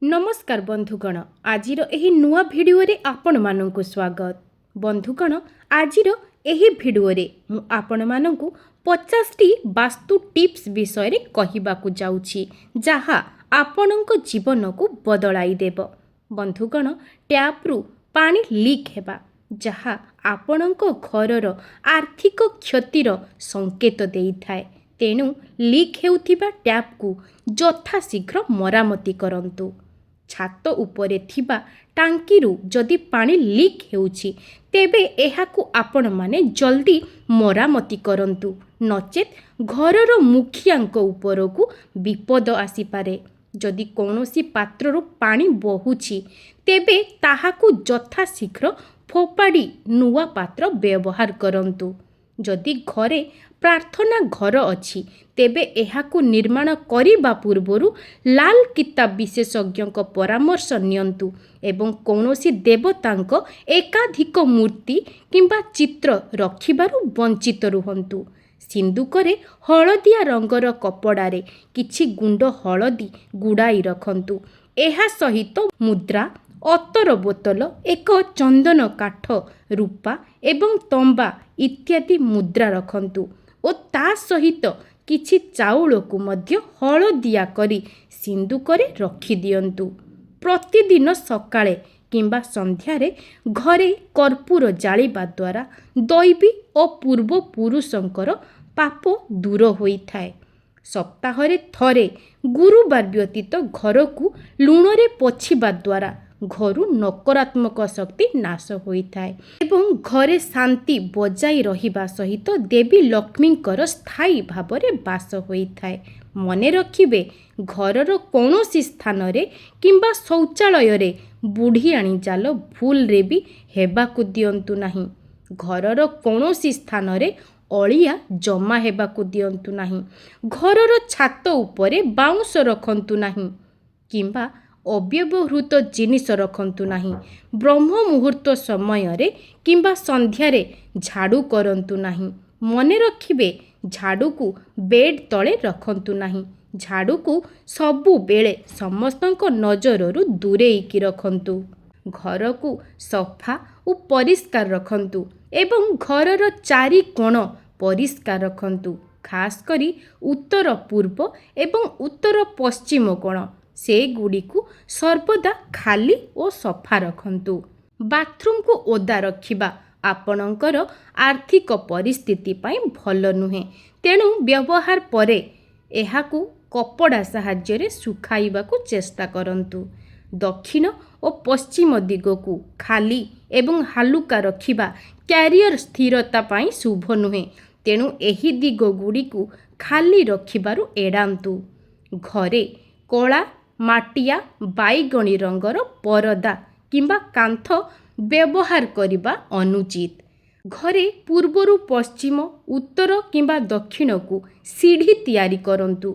नमस्कार बंधुगण आजिर एही नुआ भिडियो रे आपण माननकु स्वागत। बंधुगण आजिर एही भिडियो रे मु आपण माननकु 50 टी वास्तु टिप्स विषय रे कहिबाकु जाउछि जहा आपणक जीवन को बदलाई देब। बंधुगण टैप रु पानी लीक हेबा जहा आपणक घरर आर्थिक क्षतिर संकेत देइथाय। तेणु लीक हेउथिबा टैप को यथा शीघ्र मरामती करंतु। छात उपरे थिबा टांकीरू जदि पानी लीक हेउछि तेबे एहाकु आपण माने जल्दी मरामती करंतु, नचेत घरर मुखियांक उपरकु विपद आसी पारे। जदि कौनसी पात्ररू पानी बहुछि तेबे ताहाकु यथा शीघ्र फोपाड़ी नुआ पात्र व्यवहार करंतु। जदि घरे प्रार्थना घर अछि तेबे एहाकु निर्माण करिबा पूर्वरु लाल किताब विशेषज्ञक परामर्श नियंतु एवं कौनसी देवतांक एकाधिक मूर्ति किंबा चित्र रखिबारु वंचित रुहंतु। सिंदूकरे हलदिया रंगर कपड़ारे किछि गुंड हलदी गुड़ाई रखंतु। एहा सहित मुद्रा, अतर बोतल, एक चंदन काठ, रूपा एवं तंबा इत्यादि मुद्रा रखंतु ओ ता सहित किछि चाउल को मध्य हलदिया करी सिंदूकरे रखि दियंतु। प्रतिदिन सकाळे किंबा संध्यारे घरे कर्पूर जालिबा द्वारा दैवी और पूर्व पुरुषंकर पाप दूर होइथाय। सप्ताहरे थरे गुरुवार व्यतीत घर को लुणरे पोछिबा द्वारा घरु नकारात्मक शक्ति नाश होइथाय एवं घरे शांति बजाई रहिबा सहित देवी लक्ष्मींकर स्थायी भावरे बास होइथाय। मने रखिबे घरर कौनसी स्थान रे किंबा शौचालय रे बुढ़ियाणी जाल भूल रे भी हेबाकु दियंतु नाही। घरर कौनसी स्थान रे अलिया जमा हेबाकु दियंतु नाही। घरर छात उपरे बाउंस रखंतु नाही किंबा अव्यवहृत जिनिस रखंतु नाही। ब्रह्म मुहूर्त समय रे किंबा संध्यारे झाड़ू करंतु नाही। मने रखिबे झाड़ू को बेड तले रखंतु नाही। झाड़ू को सबु बेले समस्तक नजररू दूरेइकी रखंतु। घर को सफा और परिष्कार रखंतु एवं घरर चारि कोण परिष्कार रखंतु। खास करी उत्तर पूर्व एवं उत्तर पश्चिम कोण से गुड़ी को सर्वदा खाली और सफा रखंतु। बाथरूम को ओदा रखिबा आपणकर आर्थिक परिस्थिति पाई भल नुहे। तेणु व्यवहार परे एहाकु कपड़ा साहाय्य रे सुखाइबाकु चेष्टा करंतु। दक्षिण और पश्चिम दिग को खाली एवं हालुका रखिबा कैरियर स्थिरता पाई शुभ नुहे। तेणु एही दिग गुड़ी को खाली रखिबारु एडांतु। घरे कला माटिया बाईगणी रंगर परदा किंबा कांथ व्यवहार करिबा अनुचित। घरे पूर्वरु पश्चिम, उत्तर किंबा दक्षिण को सीढ़ी तैयारी करंतु।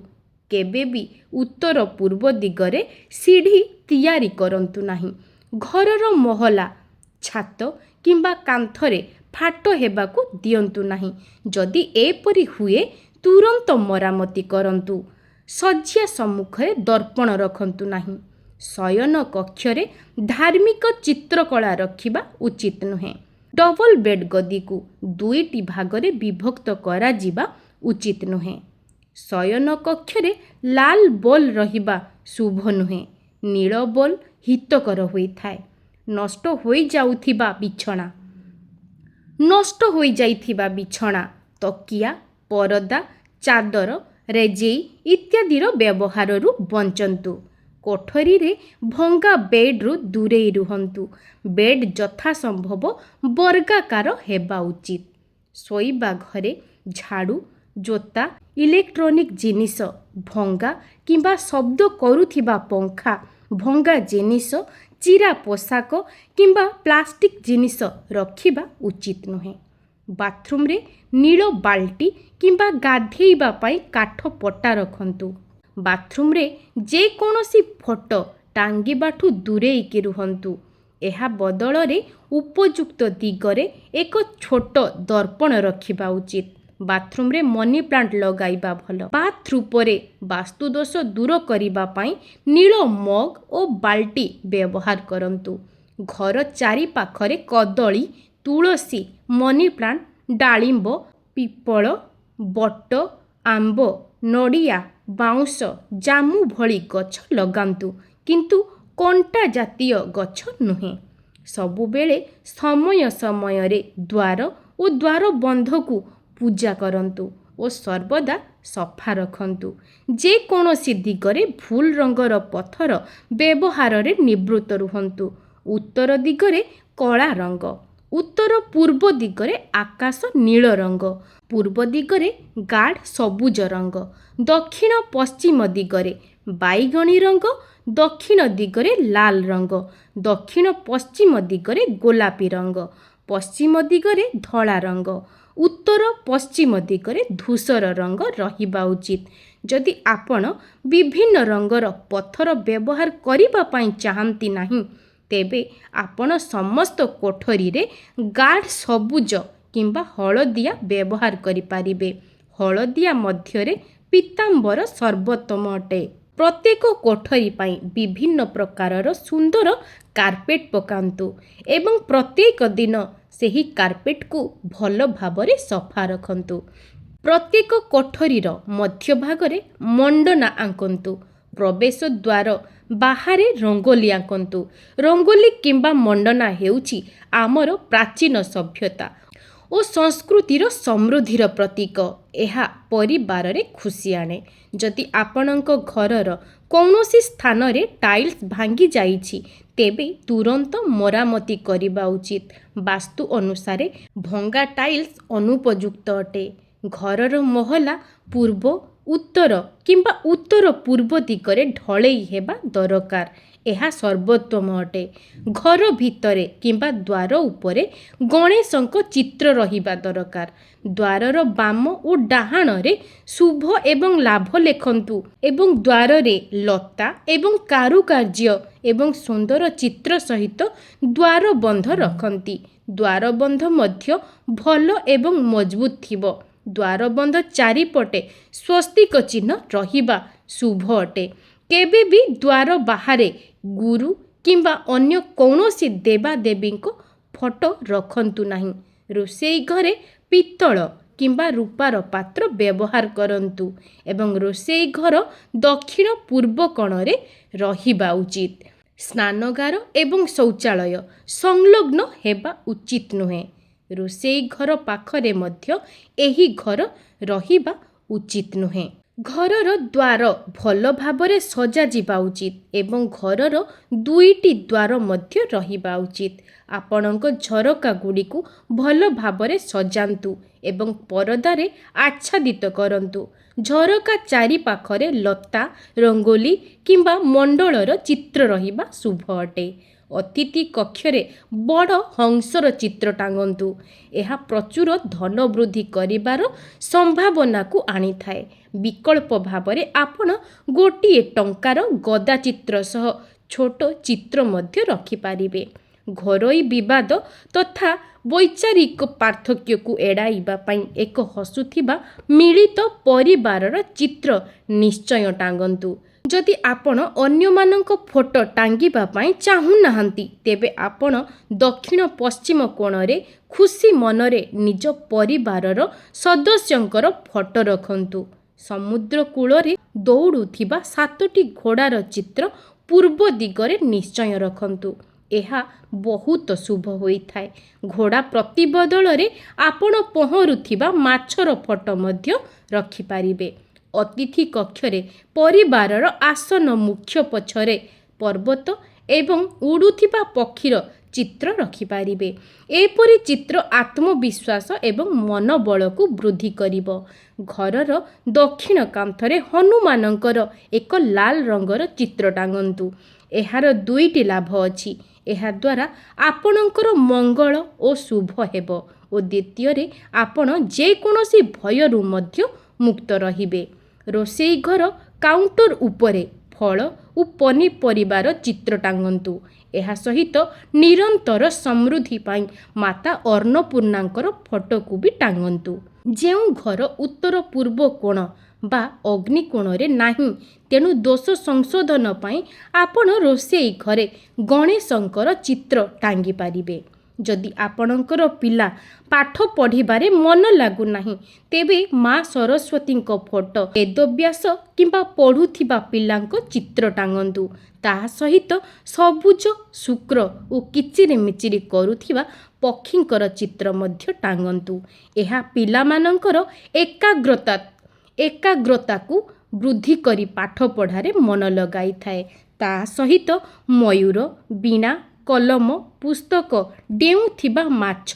केबे भी उत्तर पूर्व दिगरे सीढ़ी तैयारी करंतु नाही। घरर महला, छात किंबा कांथरे फाट हेबाकु दियंतु नाही। जदि एपरि हुए तुरंत मरामती करंतु। शज्या सम्मुखरे दर्पण रखंतु नाही। शयन कक्षरे धार्मिक चित्रकला रखिबा उचित नुहे। डबल बेड गदी को दुईटी भागरे विभक्त करा जिबा उचित नुहे। शयन कक्षरे लाल बॉल रहिबा शुभ नुहे। नील बॉल हितकर होइथाय। नष्ट होई जाइथिबा बिछଣା, तकिया, परदा, चादर, रेजेई इत्यादिर व्यवहाररू बंचंतु। कोठरी रे भंगा बेड्रु दूरे रुहंतु। बेड यथा संभव वर्गाकार हेबा उचित। सोईबा घरे झाड़ू, जोता, इलेक्ट्रॉनिक जिनिस, भंगा किंबा शब्द करुथिबा पंखा, भंगा जिनिस, चिरा पोशाक किंबा प्लास्टिक जिनिस रखिबा उचित नुहे। बाथरूम रे नील बाल्टी किंबा गाधेइबा पाई काठ पटा रखंतु। बाथरूम रे जे कोनोसी फोटो टांगीबाठू दूरेइकी रुहंतु। एहा बदल रे उपयुक्त दिगरे एक छोट दर्पण रखिबा उचित। ବାଥରୁମରେ ମନି ପ୍ଲାଣ୍ଟ ଲଗାଇବା ଭଲ। ବାଥରୁପରେ ବାସ୍ତୁଦୋଷ ଦୂର କରିବା ପାଇଁ ନୀଳ ମଗ ଓ ବାଲ୍ଟି ବ୍ୟବହାର କରନ୍ତୁ। ଘର ଚାରିପାଖରେ କଦଳୀ, ତୁଳସୀ, ମନି ପ୍ଲାଣ୍ଟ, ଡାଳିମ୍ବ, ପିପଳ, ବଟ, ଆମ୍ବ, ନଡ଼ିଆ, ବାଉଁଶ, ଜାମୁ ଭଳି ଗଛ ଲଗାନ୍ତୁ, କିନ୍ତୁ କଣ୍ଟା ଜାତୀୟ ଗଛ ନୁହେଁ। ସବୁବେଳେ ସମୟ ସମୟରେ ଦ୍ୱାର ଓ ଦ୍ୱାରବନ୍ଧକୁ ପୂଜା କରନ୍ତୁ ଓ ସର୍ବଦା ସଫା ରଖନ୍ତୁ। ଯେକୌଣସି ଦିଗରେ ଭୁଲ ରଙ୍ଗର ପଥର ବ୍ୟବହାରରେ ନିବୃତ୍ତ ରୁହନ୍ତୁ। ଉତ୍ତର ଦିଗରେ କଳା ରଙ୍ଗ, ଉତ୍ତର ପୂର୍ବ ଦିଗରେ ଆକାଶ ନୀଳ ରଙ୍ଗ, ପୂର୍ବ ଦିଗରେ ଗାଢ଼ ସବୁଜ ରଙ୍ଗ, ଦକ୍ଷିଣ ପଶ୍ଚିମ ଦିଗରେ ବାଇଗଣୀ ରଙ୍ଗ, ଦକ୍ଷିଣ ଦିଗରେ ଲାଲ ରଙ୍ଗ, ଦକ୍ଷିଣ ପଶ୍ଚିମ ଦିଗରେ ଗୋଲାପୀ ରଙ୍ଗ, ପଶ୍ଚିମ ଦିଗରେ ଧଳା ରଙ୍ଗ, ଉତ୍ତର ପଶ୍ଚିମ ଦିଗରେ ଧୂସର ରଙ୍ଗ ରହିବା ଉଚିତ। ଯଦି ଆପଣ ବିଭିନ୍ନ ରଙ୍ଗର ପଥର ବ୍ୟବହାର କରିବା ପାଇଁ ଚାହାନ୍ତି ନାହିଁ, ତେବେ ଆପଣ ସମସ୍ତ କୋଠରୀରେ ଗାଢ଼ ସବୁଜ କିମ୍ବା ହଳଦିଆ ବ୍ୟବହାର କରିପାରିବେ। ହଳଦିଆ ମଧ୍ୟରେ ପୀତାମ୍ବର ସର୍ବୋତ୍ତମ ଅଟେ। ପ୍ରତ୍ୟେକ କୋଠରୀ ପାଇଁ ବିଭିନ୍ନ ପ୍ରକାରର ସୁନ୍ଦର କାର୍ପେଟ୍ ପକାନ୍ତୁ ଏବଂ ପ୍ରତ୍ୟେକ ଦିନ ସେହି କାର୍ପେଟ୍କୁ ଭଲ ଭାବରେ ସଫା ରଖନ୍ତୁ। ପ୍ରତ୍ୟେକ କୋଠରୀର ମଧ୍ୟଭାଗରେ ମଣ୍ଡନା ଆଙ୍କନ୍ତୁ। ପ୍ରବେଶ ଦ୍ୱାର ବାହାରେ ରଙ୍ଗୋଲି ଆଙ୍କନ୍ତୁ। ରଙ୍ଗୋଲି କିମ୍ବା ମଣ୍ଡନା ହେଉଛି ଆମର ପ୍ରାଚୀନ ସଭ୍ୟତା ଓ ସଂସ୍କୃତିର ସମୃଦ୍ଧିର ପ୍ରତୀକ। ଏହା ପରିବାରରେ ଖୁସି ଆଣେ। ଯଦି ଆପଣଙ୍କ ଘରର କୌଣସି ସ୍ଥାନରେ ଟାଇଲ୍ସ ଭାଙ୍ଗି ଯାଇଛି, ତେବେ ତୁରନ୍ତ ମରାମତି କରିବା ଉଚିତ। ବାସ୍ତୁ ଅନୁସାରେ ଭଙ୍ଗା ଟାଇଲ୍ସ ଅନୁପଯୁକ୍ତ ଅଟେ। ଘରର ମହଲା ପୂର୍ବ, ଉତ୍ତର କିମ୍ବା ଉତ୍ତର ପୂର୍ବ ଦିଗରେ ଢଳେଇ ହେବା ଦରକାର। ଏହା ସର୍ବୋତ୍ତମ ଅଟେ। ଘର ଭିତରେ କିମ୍ବା ଦ୍ୱାର ଉପରେ ଗଣେଶଙ୍କ ଚିତ୍ର ରହିବା ଦରକାର। ଦ୍ୱାରର ବାମ ଓ ଡାହାଣରେ ଶୁଭ ଏବଂ ଲାଭ ଲେଖନ୍ତୁ ଏବଂ ଦ୍ୱାରରେ ଲତା ଏବଂ କାରୁକାର୍ଯ୍ୟ ଏବଂ ସୁନ୍ଦର ଚିତ୍ର ସହିତ ଦ୍ୱାରବନ୍ଧ ରଖନ୍ତି। ଦ୍ୱାରବନ୍ଧ ମଧ୍ୟ ଭଲ ଏବଂ ମଜବୁତ ଥିବ। ଦ୍ୱାରବନ୍ଧ ଚାରିପଟେ ସ୍ୱସ୍ତିକ ଚିହ୍ନ ରହିବା ଶୁଭ ଅଟେ। କେବେ ବି ଦ୍ୱାର ବାହାରେ ଗୁରୁ କିମ୍ବା ଅନ୍ୟ କୌଣସି ଦେବାଦେବୀଙ୍କ ଫଟୋ ରଖନ୍ତୁ ନାହିଁ। ରୋଷେଇ ଘରେ ପିତ୍ତଳ କିମ୍ବା ରୂପାର ପାତ୍ର ବ୍ୟବହାର କରନ୍ତୁ ଏବଂ ରୋଷେଇ ଘର ଦକ୍ଷିଣ ପୂର୍ବ କୋଣରେ ରହିବା ଉଚିତ। ସ୍ନାନଗାର ଏବଂ ଶୌଚାଳୟ ସଂଲଗ୍ନ ହେବା ଉଚିତ ନୁହେଁ। ରୋଷେଇ ଘର ପାଖରେ ମଧ୍ୟ ଏହି ଘର ରହିବା ଉଚିତ ନୁହେଁ। ଘରର ଦ୍ୱାର ଭଲ ଭାବରେ ସଜାଯିବା ଉଚିତ ଏବଂ ଘରର ଦୁଇଟି ଦ୍ୱାର ମଧ୍ୟ ରହିବା ଉଚିତ। ଆପଣଙ୍କ ଝରକା ଗୁଡ଼ିକୁ ଭଲ ଭାବରେ ସଜାନ୍ତୁ ଏବଂ ପରଦାରେ ଆଚ୍ଛାଦିତ କରନ୍ତୁ। ଝରକା ଚାରିପାଖରେ ଲତା, ରଙ୍ଗୋଲି କିମ୍ବା ମଣ୍ଡଳର ଚିତ୍ର ରହିବା ଶୁଭ ଅଟେ। ଅତିଥି କକ୍ଷରେ ବଡ଼ ହଂସର ଚିତ୍ର ଟାଙ୍ଗନ୍ତୁ। ଏହା ପ୍ରଚୁର ଧନ ବୃଦ୍ଧି କରିବାର ସମ୍ଭାବନାକୁ ଆଣିଥାଏ। ବିକଳ୍ପ ଭାବରେ ଆପଣ ଗୋଟିଏ ଟଙ୍କାର ଗଦା ଚିତ୍ର ସହ ଛୋଟ ଚିତ୍ର ମଧ୍ୟ ରଖିପାରିବେ। ଘରୋଇ ବିବାଦ ତଥା ବୈଚାରିକ ପାର୍ଥକ୍ୟକୁ ଏଡ଼ାଇବା ପାଇଁ ଏକ ହସୁଥିବା ମିଳିତ ପରିବାରର ଚିତ୍ର ନିଶ୍ଚୟ ଟାଙ୍ଗନ୍ତୁ। ଯଦି ଆପଣ ଅନ୍ୟମାନଙ୍କ ଫଟୋ ଟାଙ୍ଗିବା ପାଇଁ ଚାହୁଁନାହାନ୍ତି, ତେବେ ଆପଣ ଦକ୍ଷିଣ ପଶ୍ଚିମ କୋଣରେ ଖୁସି ମନରେ ନିଜ ପରିବାରର ସଦସ୍ୟଙ୍କର ଫଟୋ ରଖନ୍ତୁ। ସମୁଦ୍ର କୂଳରେ ଦୌଡ଼ୁଥିବା 7ଟି ଘୋଡ଼ାର ଚିତ୍ର ପୂର୍ବ ଦିଗରେ ନିଶ୍ଚୟ ରଖନ୍ତୁ। ଏହା ବହୁତ ଶୁଭ ହୋଇଥାଏ। ଘୋଡ଼ା ପ୍ରତିବଦଳରେ ଆପଣ ପହଁରୁଥିବା ମାଛର ଫଟୋ ମଧ୍ୟ ରଖିପାରିବେ। ଅତିଥି କକ୍ଷରେ ପରିବାରର ଆସନ ମୁଖ୍ୟ ପଛରେ ପର୍ବତ ଏବଂ ଉଡ଼ୁଥିବା ପକ୍ଷୀର ଚିତ୍ର ରଖିପାରିବେ। ଏପରି ଚିତ୍ର ଆତ୍ମବିଶ୍ୱାସ ଏବଂ ମନୋବଳକୁ ବୃଦ୍ଧି କରିବ। ଘରର ଦକ୍ଷିଣ କାନ୍ଥରେ ହନୁମାନଙ୍କର ଏକ ଲାଲ ରଙ୍ଗର ଚିତ୍ର ଟାଙ୍ଗନ୍ତୁ। ଏହାର ଦୁଇଟି ଲାଭ ଅଛି। ଏହାଦ୍ୱାରା ଆପଣଙ୍କର ମଙ୍ଗଳ ଓ ଶୁଭ ହେବ ଓ ଦ୍ୱିତୀୟରେ ଆପଣ ଯେକୌଣସି ଭୟରୁ ମଧ୍ୟ ମୁକ୍ତ ରହିବେ। ରୋଷେଇ ଘର କାଉଣ୍ଟର ଉପରେ ଫଳ ଓ ପନିପରିବାର ଚିତ୍ର ଟାଙ୍ଗନ୍ତୁ। ଏହା ସହିତ ନିରନ୍ତର ସମୃଦ୍ଧି ପାଇଁ ମାତା ଅନ୍ନପୂର୍ଣ୍ଣାଙ୍କର ଫଟୋକୁ ବି ଟାଙ୍ଗନ୍ତୁ। ଯେଉଁ ଘର ଉତ୍ତର ପୂର୍ବ କୋଣ ବା ଅଗ୍ନିକୋଣରେ ନାହିଁ, ତେଣୁ ଦୋଷ ସଂଶୋଧନ ପାଇଁ ଆପଣ ରୋଷେଇ ଘରେ ଗଣେଶଙ୍କର ଚିତ୍ର ଟାଙ୍ଗି ପାରିବେ। ଯଦି ଆପଣଙ୍କର ପିଲା ପାଠ ପଢ଼ିବାରେ ମନ ଲାଗୁନାହିଁ, ତେବେ ମା ସରସ୍ୱତୀଙ୍କ ଫଟୋ, ବେଦବ୍ୟାସ କିମ୍ବା ପଢ଼ୁଥିବା ପିଲାଙ୍କ ଚିତ୍ର ଟାଙ୍ଗନ୍ତୁ। ତାହା ସହିତ ସବୁଜ ଶୁକ୍ର ଓ କିଚିରି ମିଚିରି କରୁଥିବା ପକ୍ଷୀଙ୍କର ଚିତ୍ର ମଧ୍ୟ ଟାଙ୍ଗନ୍ତୁ। ଏହା ପିଲାମାନଙ୍କର ଏକାଗ୍ରତାକୁ ବୃଦ୍ଧି କରି ପାଠ ପଢ଼ାରେ ମନ ଲଗାଇଥାଏ। ତା ସହିତ ମୟୂର, ବୀଣା, କଲମ, ପୁସ୍ତକ, ଡେଉଁଥିବା ମାଛ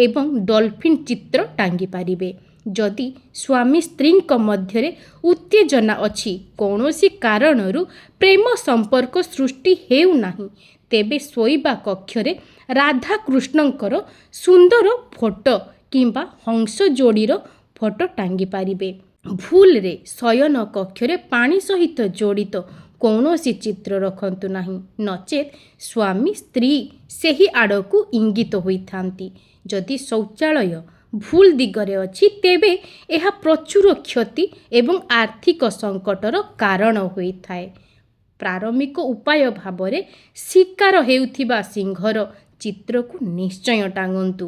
ଏବଂ ଡଲଫିନ୍ ଚିତ୍ର ଟାଙ୍ଗି ପାରିବେ। ଯଦି ସ୍ୱାମୀ ସ୍ତ୍ରୀଙ୍କ ମଧ୍ୟରେ ଉତ୍ତେଜନା ଅଛି, କୌଣସି କାରଣରୁ ପ୍ରେମ ସମ୍ପର୍କ ସୃଷ୍ଟି ହେଉନାହିଁ, ତେବେ ଶୋଇବା କକ୍ଷରେ ରାଧାକୃଷ୍ଣଙ୍କର ସୁନ୍ଦର ଫଟୋ କିମ୍ବା ହଂସ ଯୋଡ଼ିର ଫଟୋ ଟାଙ୍ଗି ପାରିବେ। ଭୁଲରେ ଶୟନ କକ୍ଷରେ ପାଣି ସହିତ ଜଡ଼ିତ କୌଣସି ଚିତ୍ର ରଖନ୍ତୁ ନାହିଁ, ନଚେତ୍ ସ୍ୱାମୀ ସ୍ତ୍ରୀ ସେହି ଆଡ଼କୁ ଇଙ୍ଗିତ ହୋଇଥାନ୍ତି। ଯଦି ଶୌଚାଳୟ ଭୁଲ ଦିଗରେ ଅଛି, ତେବେ ଏହା ପ୍ରଚୁର କ୍ଷତି ଏବଂ ଆର୍ଥିକ ସଙ୍କଟର କାରଣ ହୋଇଥାଏ। ପ୍ରାରମ୍ଭିକ ଉପାୟ ଭାବରେ ଶିକାର ହେଉଥିବା ସିଂହର ଚିତ୍ରକୁ ନିଶ୍ଚୟ ଟାଙ୍ଗନ୍ତୁ।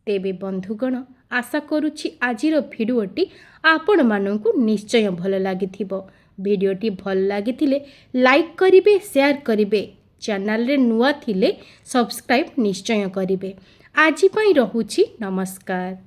ତେବେ ବନ୍ଧୁଗଣ, ଆଶା କରୁଛି ଆଜିର ଭିଡ଼ିଓଟି ଆପଣମାନଙ୍କୁ ନିଶ୍ଚୟ ଭଲ ଲାଗିଥିବ। ଭିଡ଼ିଓଟି ଭଲ ଲାଗିଥିଲେ ଲାଇକ୍ କରିବେ, ସେୟାର କରିବେ। ଚ୍ୟାନେଲରେ ନୂଆ ଥିଲେ ସବସ୍କ୍ରାଇବ୍ ନିଶ୍ଚୟ କରିବେ। ଆଜି ପାଇଁ ରହୁଛି, ନମସ୍କାର।